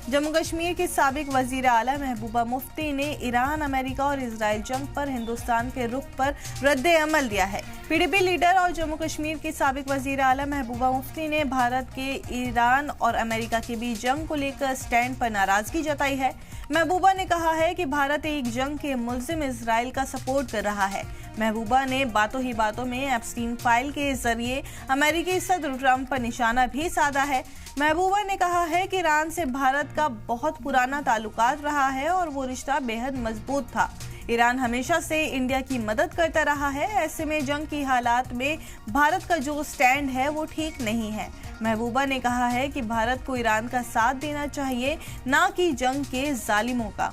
جموں کشمیر کے سابق وزیر اعلیٰ محبوبہ مفتی نے ایران، امریکہ اور اسرائیل جنگ پر ہندوستان کے رخ پر رد عمل دیا ہے۔ پی ڈی پی لیڈر اور جموں کشمیر کے سابق وزیر اعلیٰ محبوبہ مفتی نے بھارت کے ایران اور امریکہ کے بیچ جنگ کو لے کر سٹینڈ پر ناراضگی جتائی ہے۔ محبوبہ نے کہا ہے کہ بھارت ایک جنگ کے ملزم اسرائیل کا سپورٹ کر رہا ہے۔ محبوبہ نے باتوں ہی باتوں میں ایپسٹین فائل کے ذریعے امریکی صدر ٹرمپ پر نشانہ بھی سادھا ہے۔ محبوبہ نے کہا ہے کہ ایران سے بھارت کا بہت پرانا تعلقات رہا ہے اور وہ رشتہ بے حد مضبوط تھا۔ ایران ہمیشہ سے انڈیا کی مدد کرتا رہا ہے، ایسے میں جنگ کی حالات میں بھارت کا جو سٹینڈ ہے وہ ٹھیک نہیں ہے۔ محبوبہ نے کہا ہے کہ بھارت کو ایران کا ساتھ دینا چاہیے، نہ کہ جنگ کے ظالموں کا۔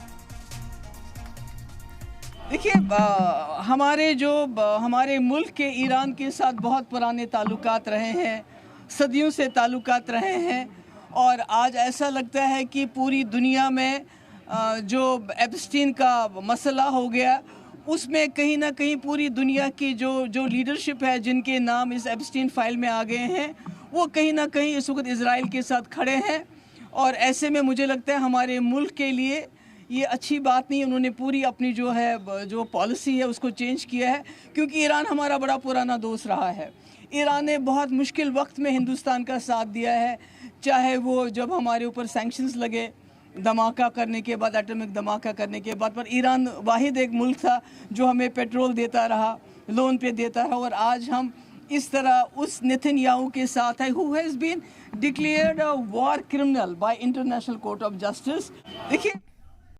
دیکھیے، ہمارے ملک کے ایران کے ساتھ بہت پرانے تعلقات رہے ہیں، صدیوں سے تعلقات رہے ہیں، اور آج ایسا لگتا ہے کہ پوری دنیا میں جو ایپسٹین کا مسئلہ ہو گیا، اس میں کہیں نہ کہیں پوری دنیا کی جو لیڈرشپ ہے، جن کے نام اس ایپسٹین فائل میں آ گئے ہیں، وہ کہیں نہ کہیں اس وقت اسرائیل کے ساتھ کھڑے ہیں، اور ایسے میں مجھے لگتا ہے ہمارے ملک کے لیے یہ اچھی بات نہیں۔ انہوں نے پوری اپنی جو پالیسی ہے اس کو چینج کیا ہے، کیونکہ ایران ہمارا بڑا پرانا دوست رہا ہے۔ ایران نے بہت مشکل وقت میں ہندوستان کا ساتھ دیا ہے، چاہے وہ جب ہمارے اوپر سینکشنز لگے دھماکہ کرنے کے بعد، ایٹمک دھماکہ کرنے کے بعد، پر ایران واحد ایک ملک تھا جو ہمیں پیٹرول دیتا رہا، لون پہ دیتا رہا، اور آج ہم اس طرح اس نیتن یاہو کے ساتھ ہے who has been declared a war criminal by International Court of Justice۔ دیکھیے